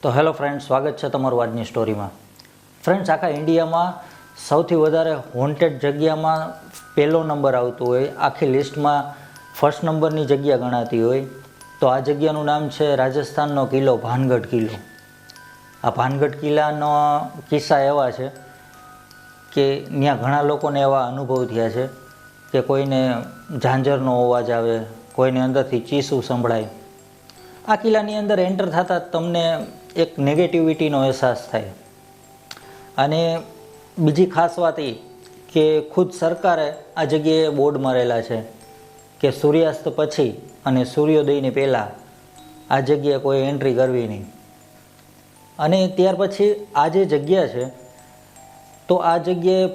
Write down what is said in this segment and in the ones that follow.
તો hello friends, સ્વાગત છે તમારું આજની સ્ટોરીમાં. ફ્રેન્ડ્સ, આખા ઇન્ડિયામાં સૌથી વધારે હોન્ટેડ જગ્યામાં પહેલો નંબર આવતો હોય, આખી લિસ્ટમાં ફર્સ્ટ નંબરની જગ્યા ગણાતી હોય તો આ જગ્યાનું નામ છે રાજસ્થાનનો કિલ્લો ભાનગઢ કિલ્લો. આ ભાનગઢ કિલ્લાનો કિસ્સા એવા છે કે ત્યાં ઘણા લોકોને એવા અનુભવ થયા છે કે કોઈને ઝાંઝરનો અવાજ આવે, કોઈને અંદરથી ચીસું સંભળાય. આ કિલ્લાની અંદર એન્ટર થતાં તમને એક નેગેટિવિટીનો અહેસાસ થાય. અને બીજી ખાસ વાત એ કે ખુદ સરકારે આ જગ્યાએ બોર્ડ મારેલા છે કે સૂર્યાસ્ત પછી અને સૂર્યોદયની પહેલાં આ જગ્યાએ કોઈ એન્ટ્રી કરવી નહીં. અને ત્યાર પછી આ જે જગ્યા છે તો આ જગ્યાએ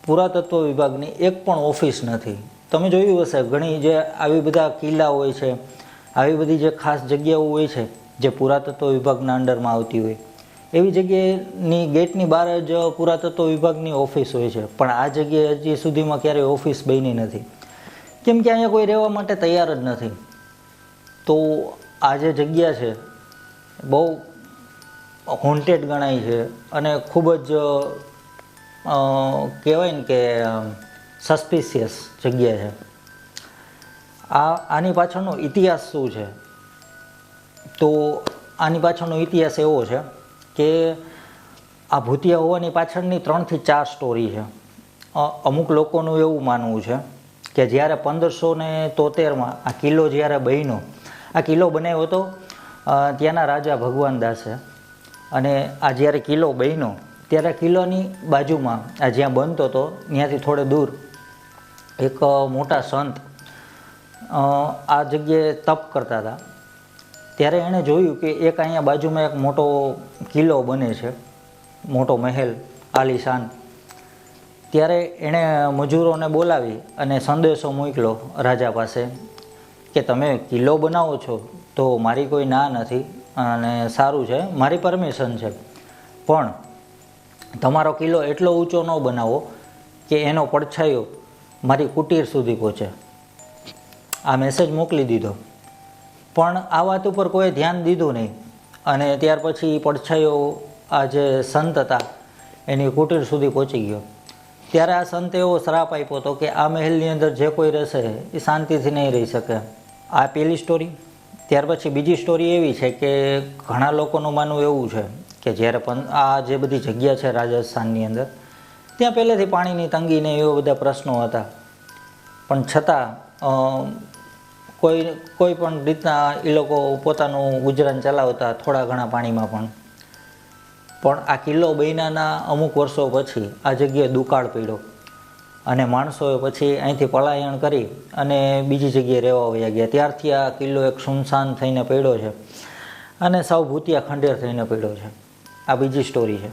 પુરાતત્વ વિભાગની એક પણ ઓફિસ નથી. તમે જોયું હશે ઘણી જે આવી બધા કિલ્લા હોય છે, આવી બધી જે ખાસ જગ્યાઓ હોય છે જે પુરાતત્વ વિભાગના અંડરમાં આવતી હોય, એવી જગ્યાએની ગેટની બહાર જ પુરાતત્વ વિભાગની ઓફિસ હોય છે. પણ આ જગ્યાએ હજી સુધીમાં ક્યારેય ઓફિસ બની નથી, કેમ કે અહીંયા કોઈ રહેવા માટે તૈયાર જ નથી. તો આ જે જગ્યા છે બહુ હોન્ટેડ ગણાય છે અને ખૂબ જ કહેવાય ને કે સસ્પિશિયસ જગ્યા છે. આની પાછળનો ઇતિહાસ શું છે? તો આની પાછળનો ઇતિહાસ એવો છે કે આ ભૂતિયા હોવાની પાછળની 3 થી 4 સ્ટોરી છે. અમુક લોકોનું એવું માનવું છે કે જ્યારે 1573માં આ કિલ્લો જ્યારે બન્યો, આ કિલ્લો બનાવ્યો હતો ત્યાંના રાજા ભગવાન દાસે. અને આ જ્યારે કિલ્લો બન્યો ત્યારે કિલ્લાની બાજુમાં આ જ્યાં બનતો હતો ત્યાંથી થોડે દૂર એક મોટા સંત આ જગ્યાએ તપ કરતા હતા. ત્યારે એણે જોયું કે એક અહીંયા બાજુમાં એક મોટો કિલ્લો બને છે, મોટો મહેલ આલીશાન. ત્યારે એણે મજૂરોને બોલાવી અને સંદેશો મોકલ્યો રાજા પાસે કે તમે કિલ્લો બનાવો છો તો મારી કોઈ ના નથી અને સારું છે, મારી પરમિશન છે, પણ તમારો કિલ્લો એટલો ઊંચો ન બનાવો કે એનો પડછાયો મારી કુટીર સુધી પહોંચે. આ મેસેજ મોકલી દીધો, પણ આ વાત ઉપર કોઈ ધ્યાન દીધું નહીં. અને ત્યાર પછી પડછાયો આ જે સંત હતા એની કુટીર સુધી પહોંચી ગયો. ત્યારે આ સંતે એવો શ્રાપ આપ્યો હતો કે આ મહેલની અંદર જે કોઈ રહેશે એ શાંતિથી નહીં રહી શકે. આ પહેલી સ્ટોરી. ત્યાર પછી બીજી સ્ટોરી એવી છે કે ઘણા લોકોનું માનવું એવું છે કે જ્યારે પણ આ જે બધી જગ્યા છે રાજસ્થાનની અંદર, ત્યાં પહેલેથી પાણીની તંગીને એવા બધા પ્રશ્નો હતા, પણ છતાં કોઈ પણ રીતના એ લોકો પોતાનું ગુજરાન ચલાવતા થોડા ઘણા પાણીમાં. પણ આ કિલ્લો બન્યાના અમુક વર્ષો પછી આ જગ્યાએ દુકાળ પડ્યો અને માણસોએ પછી અહીંથી પલાયન કરી અને બીજી જગ્યાએ રહેવા વયા ગયા. ત્યારથી આ કિલ્લો એક સુનસાન થઈને પડ્યો છે અને સાવ ભૂતિયા ખંડેર થઈને પડ્યો છે. આ બીજી સ્ટોરી છે.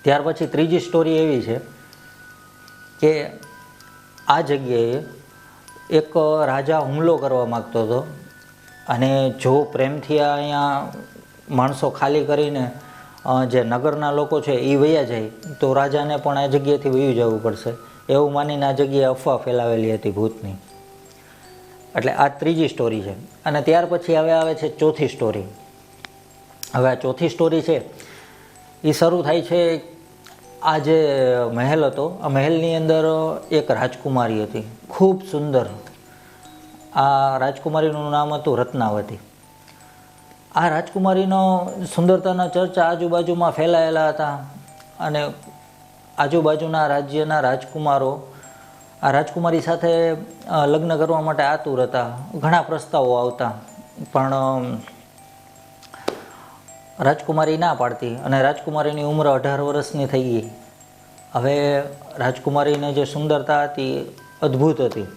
ત્યાર પછી ત્રીજી સ્ટોરી એવી છે કે આ જગ્યાએ એક રાજા હુમલો કરવા માગતો હતો અને જો પ્રેમથી અહીંયા માણસો ખાલી કરીને જે નગરના લોકો છે એ વયા જાય તો રાજાને પણ આ જગ્યાએથી વયું જવું પડશે, એવું માનીને આ જગ્યાએ અફવા ફેલાવેલી હતી ભૂતની. એટલે આ ત્રીજી સ્ટોરી છે. અને ત્યાર પછી હવે આવે છે ચોથી સ્ટોરી. હવે આ ચોથી સ્ટોરી છે એ શરૂ થાય છે આ જે મહેલ હતો, આ મહેલની અંદર એક રાજકુમારી હતી, ખૂબ સુંદર. આ રાજકુમારીનું નામ હતું રત્નાવતી. આ રાજકુમારીનો સુંદરતાના ચર્ચા આજુબાજુમાં ફેલાયેલા હતા અને આજુબાજુના રાજ્યના રાજકુમારો આ રાજકુમારી સાથે લગ્ન કરવા માટે આતુર હતા. ઘણા પ્રસ્તાવો આવતા, પણ રાજકુમારી ના પાડતી અને રાજકુમારીની ઉંમર 18 વર્ષની થઈ ગઈ. હવે રાજકુમારીને જે સુંદરતા હતી અદ્ભુત હતી.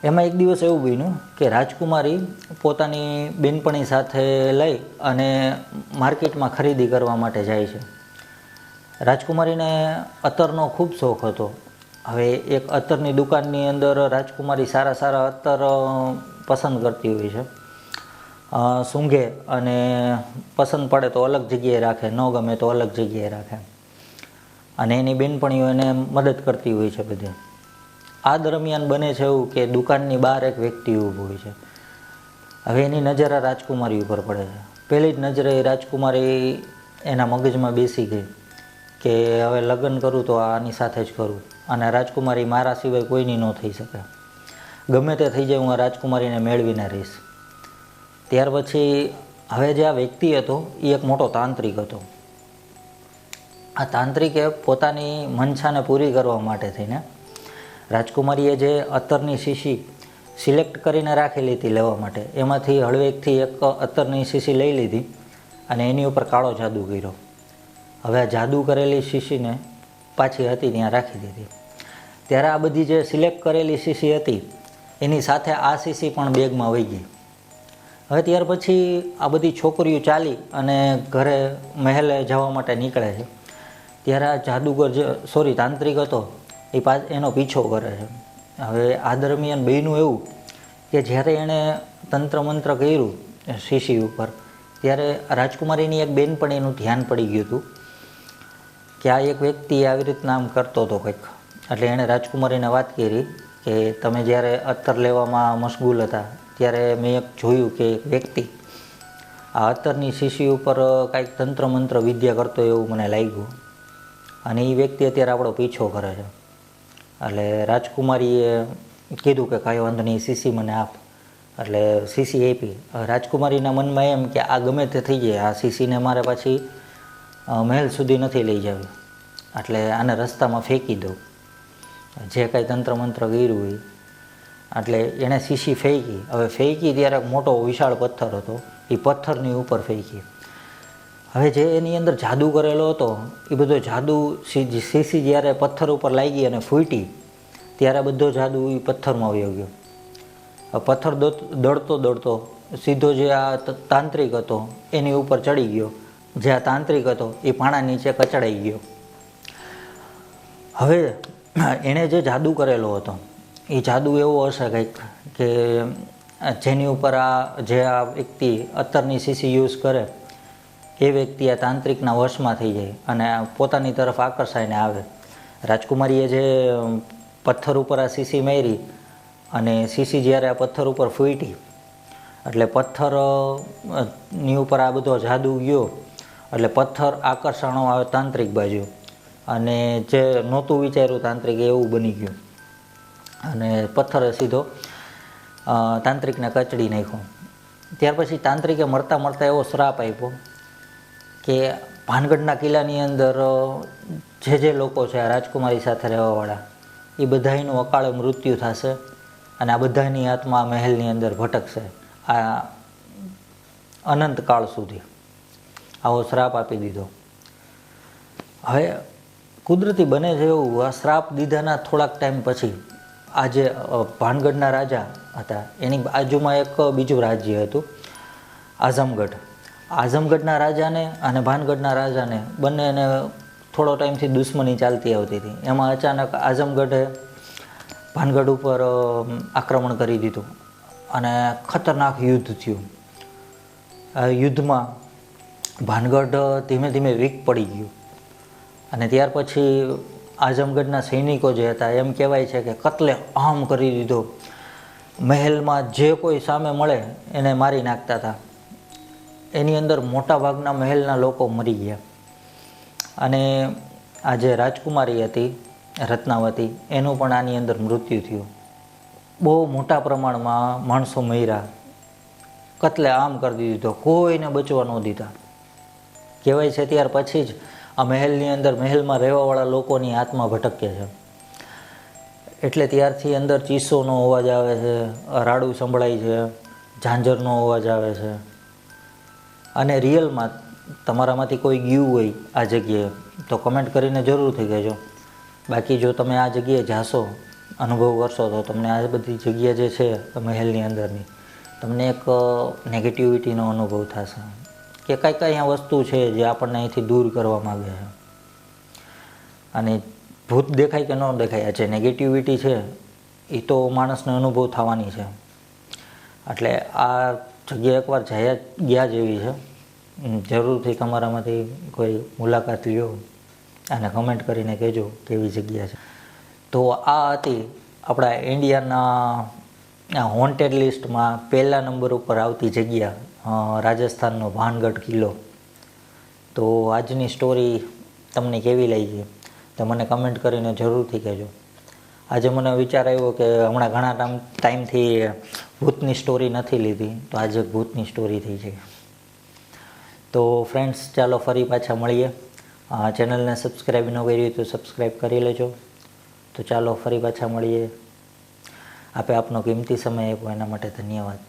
એમાં એક દિવસ એવું બન્યું કે રાજકુમારી પોતાની બેનપણી સાથે લઈ અને માર્કેટમાં ખરીદી કરવા માટે જાય છે. રાજકુમારીને અત્તરનો ખૂબ શોખ હતો. હવે એક અત્તરની દુકાનની અંદર રાજકુમારી સારા સારા અત્તર પસંદ કરતી હોય છે, સૂંઘે અને પસંદ પડે તો અલગ જગ્યાએ રાખે, ન ગમે તો અલગ જગ્યાએ રાખે. અને એની બેનપણીઓ એને મદદ કરતી હોય છે બધે. આ દરમિયાન બને છે એવું કે દુકાનની બહાર એક વ્યક્તિ ઊભો હોય છે. હવે એની નજર આ રાજકુમારી ઉપર પડે છે પહેલી જ નજરે રાજકુમારી એના મગજમાં બેસી ગઈ કે હવે લગ્ન કરું તો આની સાથે જ કરું, અને રાજકુમારી મારા સિવાય કોઈની ન થઈ શકે, ગમે તે થઈ જાય હું આ રાજકુમારીને મેળવીને રહીશ. ત્યાર પછી હવે જે આ વ્યક્તિ હતો એ એક મોટો તાંત્રિક હતો. આ તાંત્રિકે પોતાની મનછાને પૂરી કરવા માટે થઈને રાજકુમારીએ જે અત્તરની શીશી સિલેક્ટ કરીને રાખેલી હતી લેવા માટે, એમાંથી હળવેકથી એક અત્તરની શીશી લઈ લીધી અને એની ઉપર કાળો જાદુ કર્યો. હવે આ જાદુ કરેલી શીશીને પાછી હતી ત્યાં રાખી દીધી. ત્યારે આ બધી જે સિલેક્ટ કરેલી શીશી હતી એની સાથે આ શીશી પણ બેગમાં વહી ગઈ. હવે ત્યાર પછી આ બધી છોકરીઓ ચાલી અને ઘરે મહેલે જવા માટે નીકળે છે. ત્યારે આ જાદુગર જે તાંત્રિક હતો એ એનો પીછો કરે છે. હવે આ દરમિયાન બન્યું એવું કે જ્યારે એણે તંત્ર મંત્ર કર્યું શીશી ઉપર, ત્યારે રાજકુમારીની એક બેનપણીનું ધ્યાન પડી ગયું હતું કે આ એક વ્યક્તિ આવી રીતના આમ કરતો હતો કંઈક. એટલે એણે રાજકુમારીને વાત કરી કે તમે જ્યારે અત્તર લેવામાં મશગુલ હતા ત્યારે મેં એક જોયું કે એક વ્યક્તિ આ અત્તરની શીશી ઉપર કાંઈક તંત્ર મંત્ર વિદ્યા કરતો એવું મને લાગ્યું, અને એ વ્યક્તિ અત્યારે આપણો પીછો કરે છે. એટલે રાજકુમારીએ કીધું કે કાંઈ વાંધો નહીં, શીશી મને આપ. એટલે શીશી આપી. રાજકુમારીના મનમાં એમ કે આ ગમે તે થઈ જાય, આ શીશીને મારે પાછી મહેલ સુધી નથી લઈ જવી, એટલે આને રસ્તામાં ફેંકી દઉં, જે કાંઈ તંત્ર મંત્ર કર્યું હોય. એટલે એણે શીશી ફેંકી. હવે ફેંકી ત્યારે મોટો વિશાળ પથ્થર હતો, એ પથ્થરની ઉપર ફેંકી. હવે જે એની અંદર જાદુ કરેલો હતો એ બધો જાદુ શીશી જ્યારે પથ્થર ઉપર લાગી અને ફૂટી ત્યારે બધો જાદુ એ પથ્થરમાં વયો ગયો. પથ્થર દળતો દળતો સીધો જે આ તાંત્રિક હતો એની ઉપર ચડી ગયો. જે આ તાંત્રિક હતો એ પાણા નીચે કચડાઈ ગયો. હવે એણે જે જાદુ કરેલો હતો એ જાદુ એવો હશે કંઈક કે જેની ઉપર જે આ વ્યક્તિ અત્તરની શીશી યુઝ કરે એ વ્યક્તિ આ તાંત્રિકના વશમાં થઈ જાય અને પોતાની તરફ આકર્ષાઈને આવે. રાજકુમારીએ જે પથ્થર ઉપર આ શીશી મારી અને શીશી જ્યારે આ પથ્થર ઉપર ફૂટી એટલે પથ્થરની ઉપર આ બધો જાદુ ગયો, એટલે પથ્થર આકર્ષણો આવે તાંત્રિક બાજુ, અને જે નહોતું વિચાર્યું તાંત્રિક એવું બની ગયું, અને પથ્થરે સીધો તાંત્રિકને કચડી નાખ્યો. ત્યાર પછી તાંત્રિકે મળતા મળતા એવો શ્રાપ આપ્યો કે ભાનગઢના કિલ્લાની અંદર જે લોકો છે આ રાજકુમારી સાથે રહેવાવાળા એ બધાનું અકાળે મૃત્યુ થશે, અને આ બધાની આત્મા મહેલની અંદર ભટકશે આ અનંતકાળ સુધી. આવો શ્રાપ આપી દીધો. હવે કુદરતી બને છે એવું, આ શ્રાપ દીધાના થોડાક ટાઈમ પછી આ જે ભાનગઢના રાજા હતા એની બાજુમાં એક બીજું રાજ્ય હતું આઝમગઢ. આઝમગઢના રાજાને અને ભાનગઢના રાજાને બંનેને થોડો ટાઈમથી દુશ્મની ચાલતી આવતી હતી. એમાં અચાનક આઝમગઢે ભાનગઢ ઉપર આક્રમણ કરી દીધું અને ખતરનાક યુદ્ધ થયું. આ યુદ્ધમાં ભાનગઢ ધીમે ધીમે વીક પડી ગયું, અને ત્યાર પછી આઝમગઢના સૈનિકો જે હતા એમ કહેવાય છે કે કત્લે આમ કરી દીધો. મહેલમાં જે કોઈ સામે મળે એને મારી નાખતા હતા. એની અંદર મોટા ભાગના મહેલના લોકો મરી ગયા, અને આ જે રાજકુમારી હતી રત્નાવતી એનું પણ આની અંદર મૃત્યુ થયું. બહુ મોટા પ્રમાણમાં માણસો મર્યા, કત્લે આમ કરી દીધો, કોઈને બચવા ન દીધા. કહેવાય છે ત્યાર પછી જ આ મહેલની અંદર મહેલમાં રહેવાવાળા લોકોની આત્મા ભટકે છે. એટલે ત્યારથી અંદર ચીસોનો અવાજ આવે છે, રાડું સંભળાય છે, ઝાંઝરનો અવાજ આવે છે. અને રિયલમાં તમારામાંથી કોઈ ગયું હોય આ જગ્યાએ તો કમેન્ટ કરીને જરૂરથી કહેજો. બાકી જો તમે આ જગ્યાએ જાશો, અનુભવ કરશો, તો તમને આ બધી જગ્યા જે છે મહેલની અંદરની તમને એક નેગેટિવિટીનો અનુભવ થશે કે કાંઈ અહીંયા વસ્તુ છે જે આપણને અહીંથી દૂર કરવા માગે છે. અને ભૂત દેખાય કે ન દેખાય, જે નેગેટિવિટી છે એ તો માણસને અનુભવ થવાની છે. એટલે આ જગ્યા એકવાર ગયા જેવી છે. જરૂરથી તમારામાંથી કોઈ મુલાકાત લ્યો અને કમેન્ટ કરીને કહેજો કેવી જગ્યા છે. તો આ હતી આપણા ઇન્ડિયાના હોન્ટેડ લિસ્ટમાં પહેલા નંબર ઉપર આવતી જગ્યા રાજસ્થાનનો ભાનગઢ કિલ્લો. તો આજની સ્ટોરી તમને કેવી લાગી તો મને કમેન્ટ કરીને જરૂરથી કહેજો. આજે મને વિચાર આવ્યો કે હમણાં ઘણા ટાઈમથી ભૂતની સ્ટોરી નથી લીધી, તો આજે ભૂતની સ્ટોરી થઈ છે. તો ફ્રેન્ડ્સ, ચાલો ફરી પાછા મળીએ. ચેનલને સબસ્ક્રાઈબ ન કરી તો સબસ્ક્રાઈબ કરી લેજો. તો ચાલો ફરી પાછા મળીએ. આપે આપનો કિંમતી સમય આપ્યો એના માટે ધન્યવાદ.